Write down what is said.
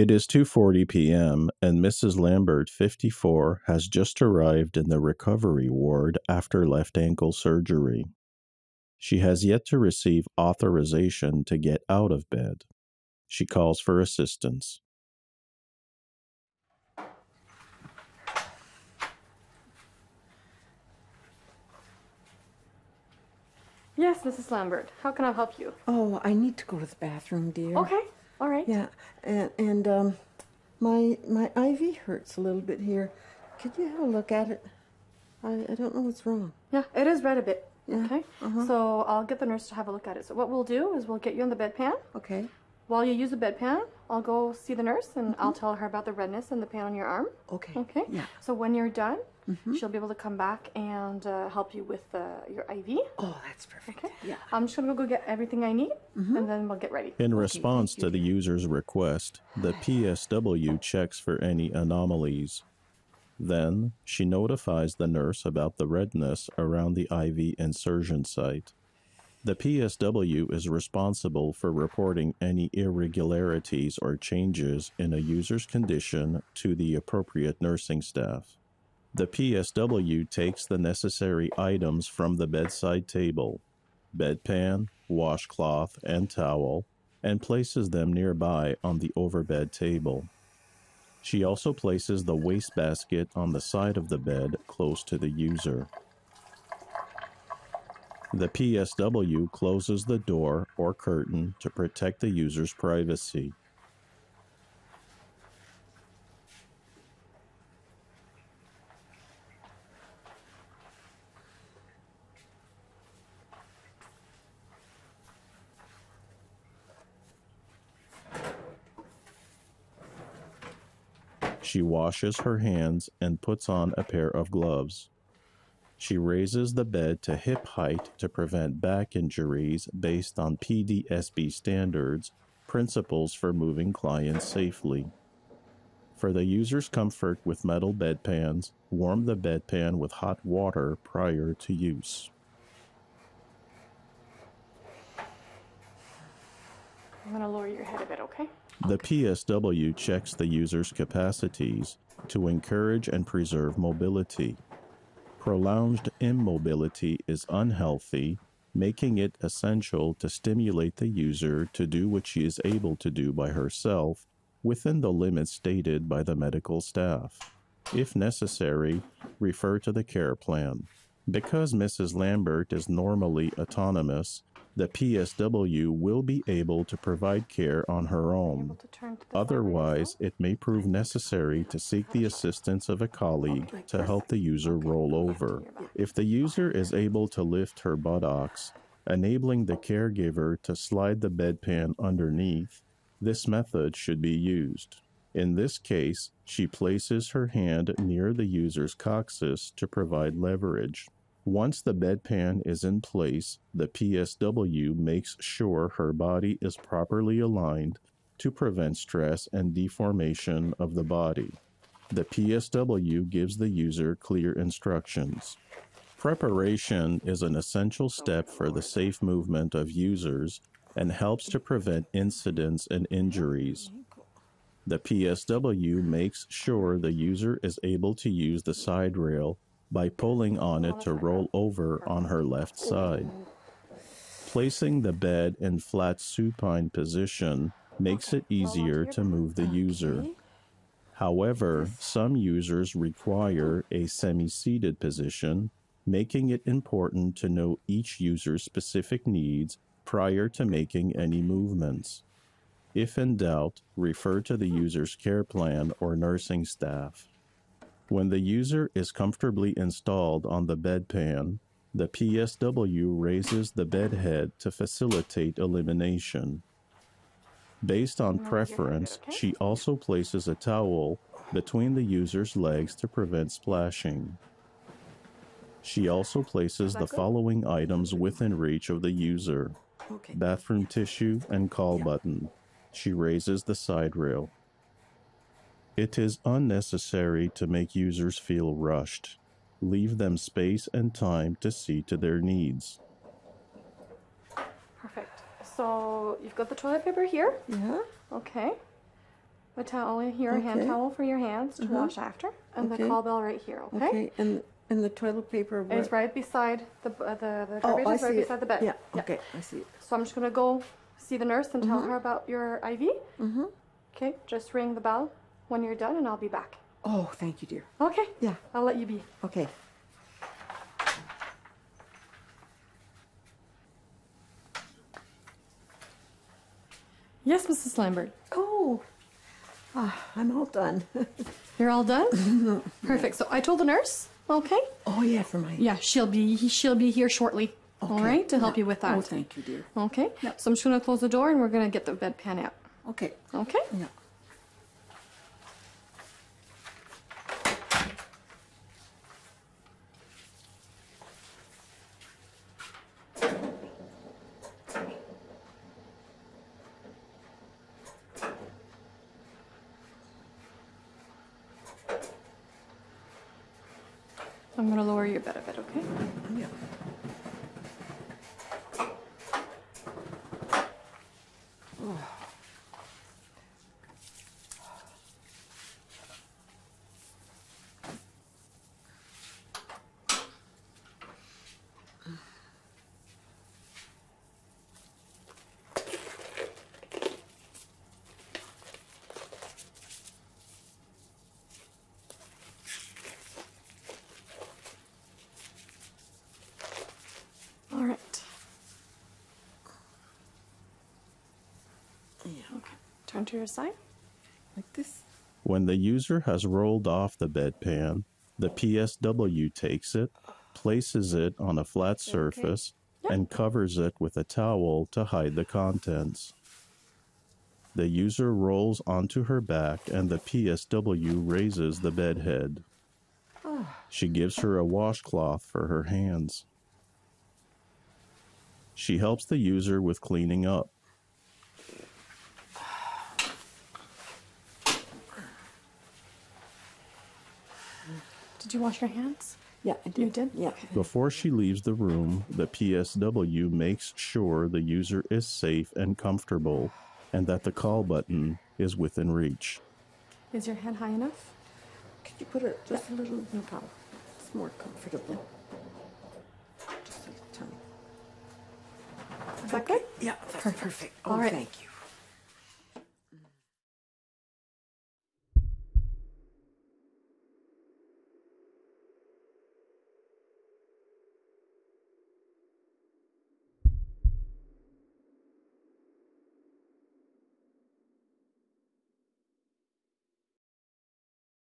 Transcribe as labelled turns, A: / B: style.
A: It is 2:40 p.m. and Mrs. Lambert, 54, has just arrived in the recovery ward after left ankle surgery. She has yet to receive authorization to get out of bed. She calls for assistance.
B: Yes, Mrs. Lambert. How can I help you?
C: Oh, I need to go to the bathroom, dear.
B: Okay, all right.
C: Yeah, and my IV hurts a little bit here. Could you have a look at it? I don't know what's wrong.
B: Yeah, it is red a bit.
C: Yeah.
B: Okay, so I'll get the nurse to have a look at it. So what we'll do is we'll get you on the bedpan.
C: Okay.
B: While you use the bedpan, I'll go see the nurse and I'll tell her about the redness and the pain on your arm.
C: Okay.
B: Okay.
C: Yeah.
B: So when you're done, she'll be able to come back and help you with your IV.
C: Oh, that's perfect.
B: Okay.
C: Yeah.
B: I'm just gonna go get everything I need and then we'll get ready.
A: In response to the user's request, the PSW checks for any anomalies. Then, she notifies the nurse about the redness around the IV insertion site. The PSW is responsible for reporting any irregularities or changes in a user's condition to the appropriate nursing staff. The PSW takes the necessary items from the bedside table, bedpan, washcloth, and towel, and places them nearby on the overbed table. She also places the wastebasket on the side of the bed close to the user. The PSW closes the door or curtain to protect the user's privacy. She washes her hands and puts on a pair of gloves. She raises the bed to hip height to prevent back injuries based on PDSB standards, principles for moving clients safely. For the user's comfort with metal bedpans, warm the bedpan with hot water prior to use.
B: I'm gonna lower your head a bit, okay?
A: The PSW checks the user's capacities to encourage and preserve mobility. Prolonged immobility is unhealthy, making it essential to stimulate the user to do what she is able to do by herself within the limits stated by the medical staff. If necessary, refer to the care plan. Because Mrs. Lambert is normally autonomous, the PSW will be able to provide care on her own. Otherwise, it may prove necessary to seek the assistance of a colleague to help the user roll over. If the user is able to lift her buttocks, enabling the caregiver to slide the bedpan underneath, this method should be used. In this case, she places her hand near the user's coccyx to provide leverage. Once the bedpan is in place, the PSW makes sure her body is properly aligned to prevent stress and deformation of the body. The PSW gives the user clear instructions. Preparation is an essential step for the safe movement of users and helps to prevent incidents and injuries. The PSW makes sure the user is able to use the side rail by pulling on it to roll over on her left side. Placing the bed in flat supine position makes it easier to move the user. However, some users require a semi-seated position, making it important to know each user's specific needs prior to making any movements. If in doubt, refer to the user's care plan or nursing staff. When the user is comfortably installed on the bedpan, the PSW raises the bed head to facilitate elimination. Based on preference, she also places a towel between the user's legs to prevent splashing. She also places the following items within reach of the user: bathroom tissue and call button. She raises the side rail. It is unnecessary to make users feel rushed. Leave them space and time to see to their needs.
B: Perfect. So you've got the toilet paper here?
C: Yeah.
B: Okay. a towel here, a hand
C: Okay.
B: towel for your hands to wash after, and the
C: Okay.
B: call bell right here, okay?
C: Okay, and the toilet paper. Where?
B: It's right beside the garbage
C: Oh, I
B: is right
C: see it.
B: beside the bed.
C: Yeah. Okay, I see it.
B: So I'm just gonna go see the nurse and tell her about your IV. Mm-hmm. Okay, just ring the bell when you're done and I'll be back.
C: Oh, thank you, dear.
B: Okay.
C: Yeah.
B: I'll let you be.
C: Okay.
B: Yes, Mrs. Lambert.
C: Oh, I'm all done.
B: You're all done? Perfect. So I told the nurse, okay?
C: Oh yeah, for my.
B: Yeah, she'll be here shortly. All
C: Okay.
B: right, to help you with that.
C: Oh, thank you, dear.
B: Okay. So I'm just gonna close the door and we're gonna get the bedpan out.
C: Okay.
B: Okay?
C: Yeah.
B: I'm gonna lower your bed a bit, okay?
C: Yeah.
B: All right.
C: Yeah.
B: Okay. Turn to your side.
C: Like this.
A: When the user has rolled off the bedpan, the PSW takes it, places it on a flat surface, and covers it with a towel to hide the contents. The user rolls onto her back and the PSW raises the bed head. She gives her a washcloth for her hands. She helps the user with cleaning up.
B: Did you wash your hands?
C: Yeah, I did.
B: You did?
C: Yeah.
B: Okay.
A: Before she leaves the room, the PSW makes sure the user is safe and comfortable and that the call button is within reach.
B: Is your head high enough?
C: Could you put it just a little? No problem. It's more comfortable. Just a little tiny.
B: Is that good?
C: Yeah, that's perfect. Oh,
B: All right.
C: thank you.